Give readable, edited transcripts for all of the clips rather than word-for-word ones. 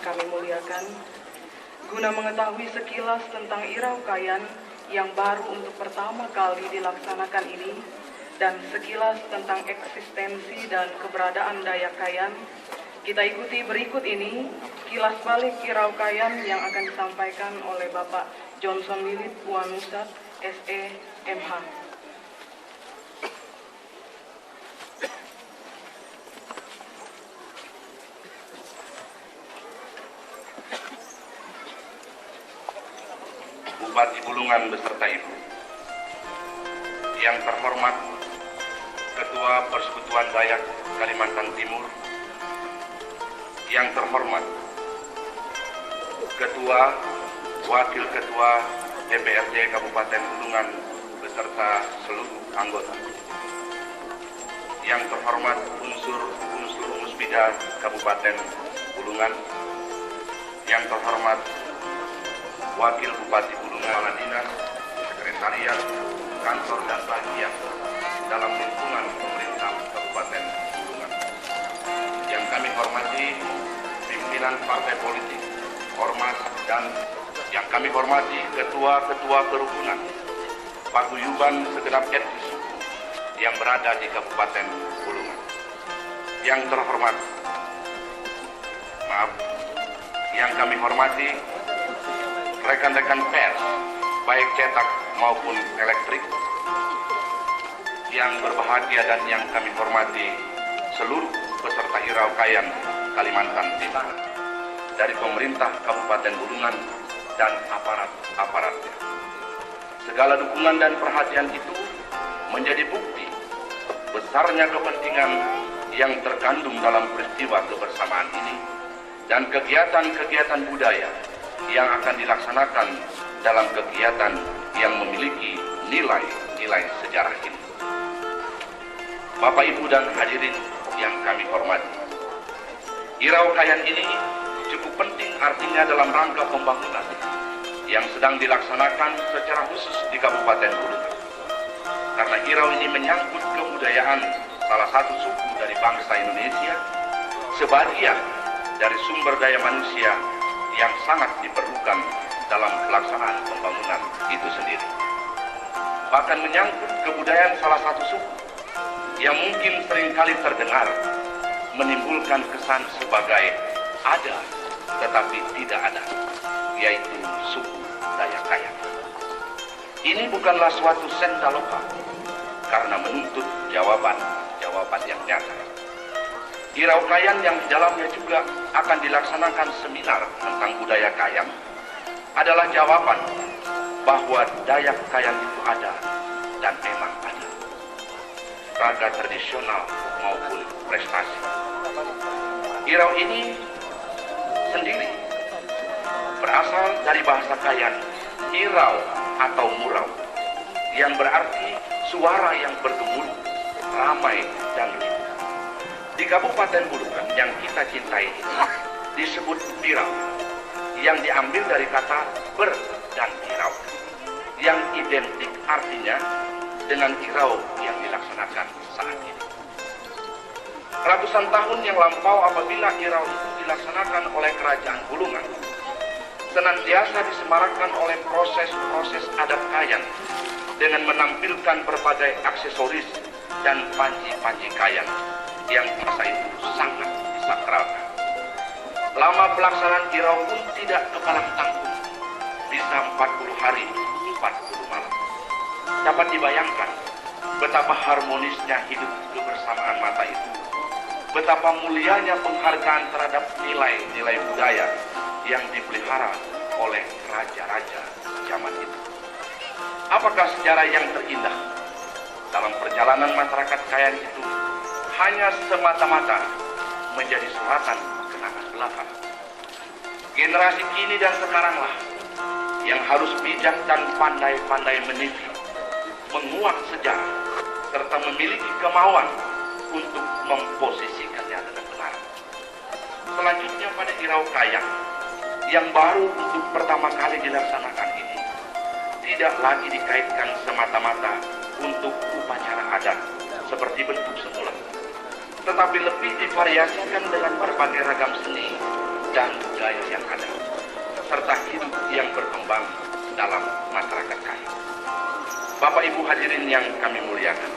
kami muliakan, guna mengetahui sekilas tentang Irau Kayan yang baru untuk pertama kali dilaksanakan ini, dan sekilas tentang eksistensi dan keberadaan Dayak Kayan, kita ikuti berikut ini kilas balik Irau Kayan yang akan disampaikan oleh Bapak Johnson Lilit Puanusat, SE, MH. Bupati Bulungan beserta Ibu, yang terhormat Ketua Persekutuan Dayak Kalimantan Timur, yang terhormat Ketua, Wakil Ketua DPRD Kabupaten Bulungan beserta seluruh anggota, yang terhormat unsur Musbida Kabupaten Bulungan, yang terhormat Wakil Bupati Bulungan, Kepala Dinas, Sekretariat, Kantor dan Bagian dalam lingkungan pemerintah Kabupaten Bulungan. Yang kami hormati pimpinan partai politik, ormas, dan yang kami hormati ketua-ketua kerukunan, paguyuban segenap etnis suku yang berada di Kabupaten Bulungan. Yang terhormat, yang kami hormati rekan-rekan pers, baik cetak maupun elektrik, yang berbahagia dan yang kami hormati seluruh peserta Irau Kayan Kalimantan Timur, dari pemerintah Kabupaten Bulungan dan aparat-aparatnya. Segala dukungan dan perhatian itu menjadi bukti besarnya kepentingan yang terkandung dalam peristiwa kebersamaan ini dan kegiatan-kegiatan budaya yang akan dilaksanakan dalam kegiatan yang memiliki nilai-nilai sejarah ini. Bapak, Ibu, dan hadirin yang kami hormati, Irau Kayan ini cukup penting artinya dalam rangka pembangunan yang sedang dilaksanakan secara khusus di Kabupaten Bulungan. Karena Irau ini menyangkut kebudayaan salah satu suku dari bangsa Indonesia, sebagian dari sumber daya manusia yang sangat diperlukan dalam pelaksanaan pembangunan itu sendiri. Bahkan menyangkut kebudayaan salah satu suku yang mungkin seringkali terdengar menimbulkan kesan sebagai ada tetapi tidak ada, yaitu suku Dayak Kayan. Ini bukanlah suatu sendaloka karena menuntut jawaban yang nyata. Irau Kayan yang di dalamnya juga akan dilaksanakan seminar tentang budaya Kayan adalah jawaban bahwa Dayak Kayan itu ada dan memang ada. Raga tradisional maupun prestasi. Irau ini sendiri berasal dari bahasa Kayan, irau atau murau, yang berarti suara yang bergemuruh, ramai dan riuh. Di Kabupaten Bulungan yang kita cintai ini disebut irau, yang diambil dari kata ber dan irau, yang identik artinya dengan irau yang dilaksanakan saat ini. Ratusan tahun yang lampau apabila irau itu dilaksanakan oleh Kerajaan Bulungan, senantiasa disemarakkan oleh proses-proses adat Kayan dengan menampilkan berbagai aksesoris dan panji-panji Kayan yang masa itu sangat disakralkan. Lama pelaksanaan irau pun tidak kepalang tanggung, bisa 40 hari, 40 malam. Dapat dibayangkan betapa harmonisnya hidup kebersamaan masa itu, betapa mulianya penghargaan terhadap nilai-nilai budaya yang dipelihara oleh raja-raja zaman itu. Apakah sejarah yang terindah dalam perjalanan masyarakat Kayan itu hanya semata-mata menjadi suratan kenangan belaka? Generasi kini dan sekaranglah yang harus bijak dan pandai-pandai meneliti, menguak sejarah, serta memiliki kemauan untuk memposisikannya dengan benar. Selanjutnya pada Irau Kayan yang baru untuk pertama kali dilaksanakan ini, tidak lagi dikaitkan semata-mata untuk upacara adat seperti bentuk semula, tetapi lebih divariasikan dengan berbagai ragam seni dan budaya yang ada, serta hidup yang berkembang dalam masyarakat kaya. Bapak Ibu hadirin yang kami muliakan,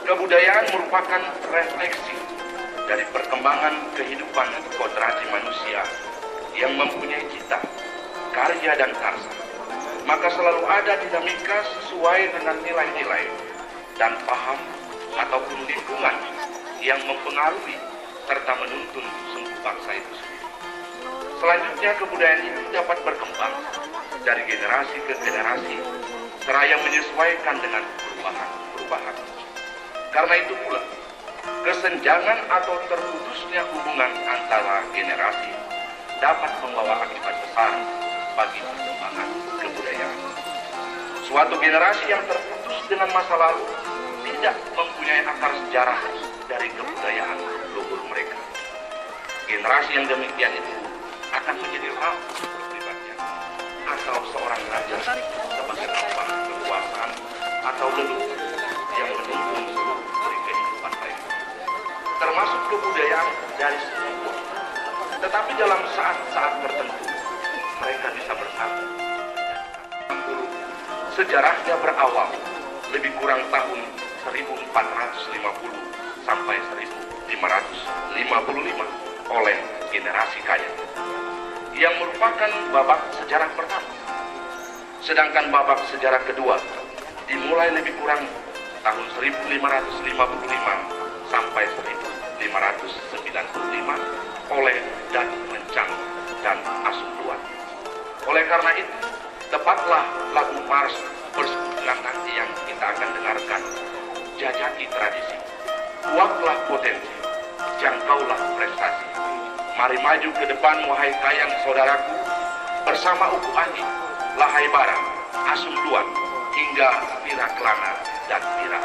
kebudayaan merupakan refleksi dari perkembangan kehidupan kodrati manusia yang mempunyai cita, karya dan karsa. Maka selalu ada dinamika sesuai dengan nilai-nilai dan paham ataupun lingkungan yang mempengaruhi serta menuntun sumber bangsa itu sendiri. Selanjutnya, kebudayaan itu dapat berkembang dari generasi ke generasi seraya menyesuaikan dengan perubahan. Karena itu pula, kesenjangan atau terputusnya hubungan antara generasi dapat membawa akibat besar bagi perkembangan kebudayaan. Suatu generasi yang terputus dengan masa lalu tidak mempunyai akar sejarah dari kebudayaan leluhur mereka. Generasi yang demikian itu akan menjadi rapuh pribadinya, atau seorang raja sebagai lambang kekuasaan atau leluhur yang menuntun seluruh dari kehidupan mereka, termasuk kebudayaan dari semua. Tetapi dalam saat-saat tertentu mereka bisa bersatu. Sejarahnya berawal lebih kurang tahun 1450 sampai 1555 oleh generasi kaya, yang merupakan babak sejarah pertama. Sedangkan babak sejarah kedua dimulai lebih kurang tahun 1555 sampai 1595 oleh Datu Mencang dan Asumluan. Oleh karena itu, tepatlah lagu Mars bersebutkan nanti yang kita akan dengarkan, jajaki tradisi, kuatlah potensi, jangkaulah prestasi. Mari maju ke depan wahai kayang saudaraku, bersama Uku Andi, Lahai Bara, Asumluan, hingga Pira Kelana dan Pira.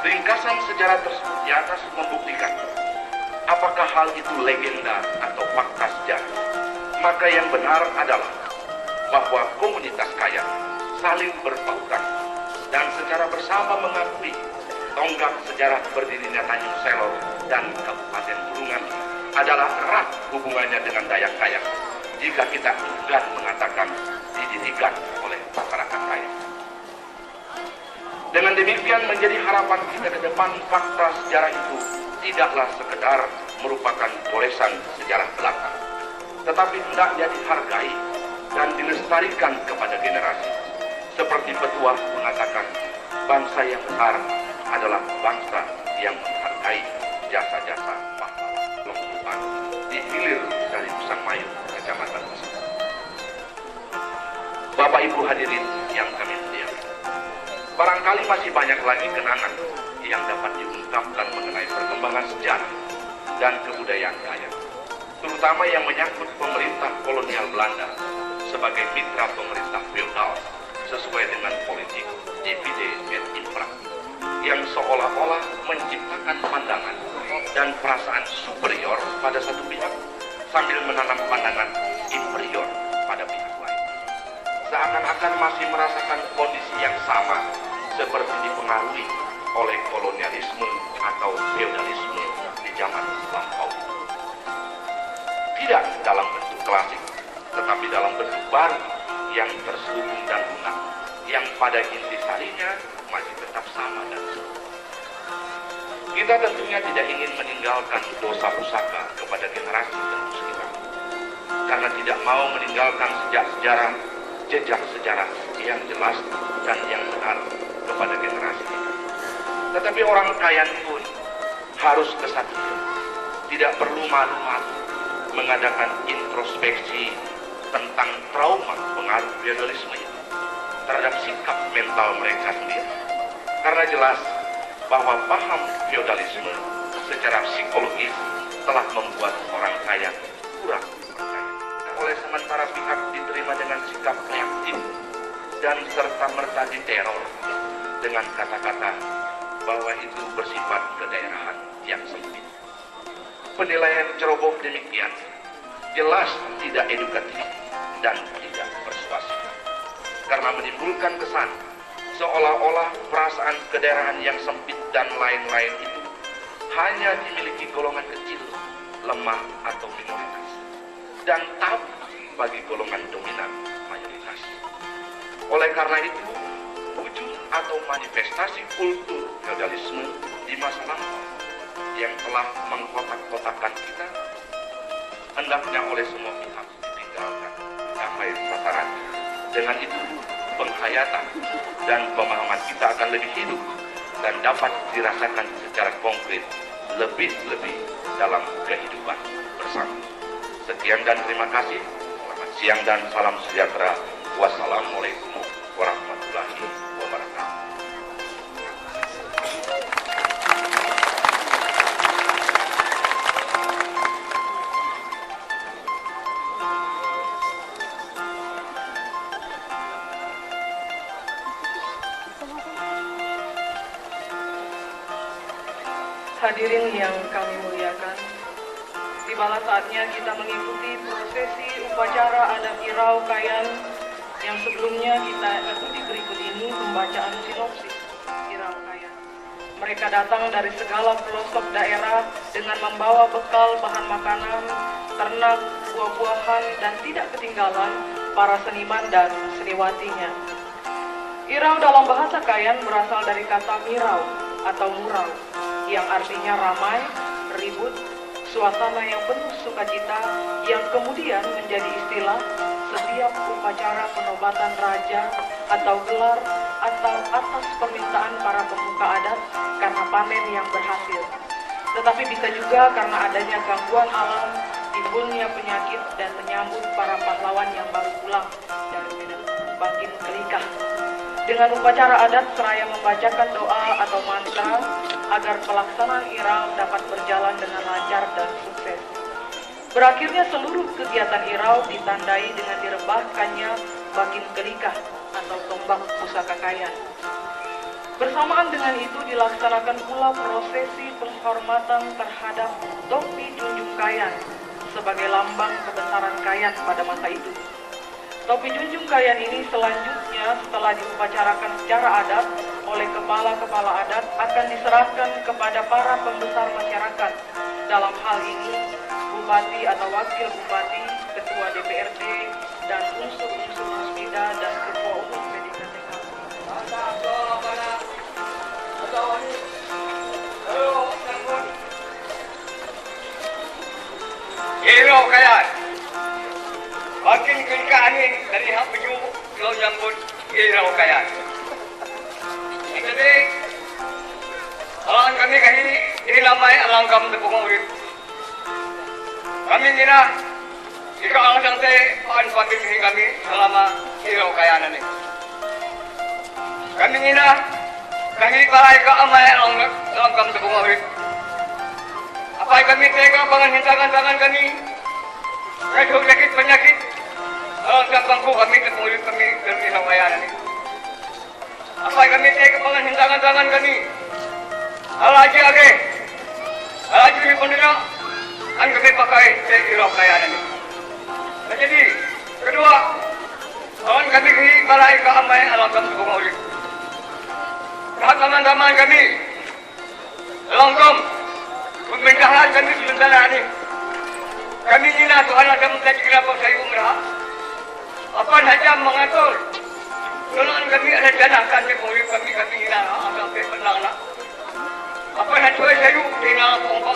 Ringkasan sejarah tersebut di atas membuktikan apakah hal itu legenda atau fakta sejarah. Maka yang benar adalah bahwa komunitas kaya saling berpautan dan secara bersama mengakui tonggak sejarah berdirinya Tanjung Selor dan Kabupaten Bulungan adalah erat hubungannya dengan Dayak Kayak, jika kita enggan mengatakan didirikan oleh masyarakat kaya. Dengan demikian menjadi harapan kita ke depan, fakta sejarah itu tidaklah sekedar merupakan goresan sejarah belaka, tetapi hendaknya dihargai dan dilestarikan kepada generasi. Seperti petuah mengatakan, bangsa yang besar adalah bangsa yang menghargai jasa-jasa pahlawan Longkupan di hilir dari Pusang Mayu, Kecamatan Pusang. Bapak Ibu hadirin yang kami muliakan, barangkali masih banyak lagi kenangan yang dapat diungkapkan mengenai perkembangan sejarah dan kebudayaan kaya, terutama yang menyangkut pemerintah kolonial Belanda sebagai mitra pemerintah feodal sesuai dengan politik divide et impera, yang seolah-olah menciptakan pandangan dan perasaan superior pada satu pihak sambil menanam pandangan inferior pada pihak lain, seakan-akan masih merasakan kondisi yang sama seperti dipengaruhi oleh kolonialisme atau feodalisme di zaman lampau. Tidak dalam bentuk klasik, tetapi dalam bentuk baru yang terselubung dan lunak, yang pada intisarinya masih tetap sama dan serupa. Kita tentunya tidak ingin meninggalkan dosa pusaka kepada generasi penerus kita, karena tidak mau meninggalkan jejak sejarah yang jelas dan yang benar kepada generasi kita. Tetapi orang kaya pun harus kesatria, tidak perlu malu-malu mengadakan introspeksi tentang trauma pengaruh feodalisme itu terhadap sikap mental mereka sendiri. Karena jelas bahwa paham feodalisme secara psikologis telah membuat orang kaya kurang percaya. Oleh sementara pihak diterima dengan sikap reaktif dan serta-merta diteror dengan kata-kata bahwa itu bersifat kedaerahan yang sempit. Penilaian ceroboh demikian jelas tidak edukatif dan tidak persuasif, karena menimbulkan kesan seolah-olah perasaan kedaerahan yang sempit dan lain-lain itu hanya dimiliki golongan kecil lemah atau minoritas, dan tabu bagi golongan dominan mayoritas. Oleh karena itu, wujud atau manifestasi kultur feodalisme di masa lampau yang telah mengkotak-kotakkan kita hendaknya oleh semua pihak ditinggalkan sampai sasaran. Dengan itu, penghayatan dan pemahaman kita akan lebih hidup dan dapat dirasakan secara konkret lebih-lebih dalam kehidupan bersama. Sekian dan terima kasih. Selamat siang dan salam sejahtera. Wassalamualaikum warahmatullahi wabarakatuh. Hadirin yang kami muliakan, tibalah saatnya kita mengikuti prosesi upacara adat Irau Kayan yang sebelumnya kita ikuti berikut ini pembacaan sinopsis Irau Kayan. Mereka datang dari segala pelosok daerah dengan membawa bekal bahan makanan, ternak, buah-buahan, dan tidak ketinggalan para seniman dan seniwatinya. Irau dalam bahasa Kayan berasal dari kata mirau atau murau, yang artinya ramai, ribut, suasana yang penuh sukacita, yang kemudian menjadi istilah setiap upacara penobatan raja atau gelar atau atas permintaan para pemuka adat karena panen yang berhasil. Tetapi bisa juga karena adanya gangguan alam, timbulnya penyakit, dan menyambut para pahlawan yang baru pulang dari medan bakin gelikah. Dengan upacara adat seraya membacakan doa atau mantra agar pelaksanaan Irau dapat berjalan dengan lancar dan sukses. Berakhirnya seluruh kegiatan Irau ditandai dengan direbahkannya bakin gelikah atau tombak pusaka Kayan. Bersamaan dengan itu dilaksanakan pula prosesi penghormatan terhadap topi junjung Kayan sebagai lambang kebesaran Kayan pada masa itu. Topi junjung Kayan ini selanjutnya setelah diupacarakan secara adat oleh kepala-kepala adat akan diserahkan kepada para pembesar masyarakat. Dalam hal ini, bupati atau wakil bupati, ketua DPRD, dan unsur-unsur musbida dan ketua umum PDKTK. Irau Kayan. Makin gelikah angin dari hak peju kalau nyambut Irau Kayan. Jadi, alang kami ini lamai alang kami tepung urip. Kami ngira jika alang sampai akan pambimbing kami selama Irau Kayan ini. Kami ngira kami balai ke amai alang kami tepung urip. Apa yang kami tega pangan hintangan kami, kacau sakit penyakit, alang bangku kami tepung urip kami dari Irau Kayan ini. Apa yang kami tega pangan hintangan kami, alaji age, alaji di pendera, kan kami pakai Irau Kayan ini. Jadi kedua, awan kami ke balai ke amai alang kami tepung urip. Teman-teman kami, longkom, pemerintahan kami sementara ini. Kami ini Tuhan ada menjadi kenapa saya umrah. Apa saja mengatur. Kalau kami ada dana kami kami ini sampai pernah. Apa saja saya tinggal pompa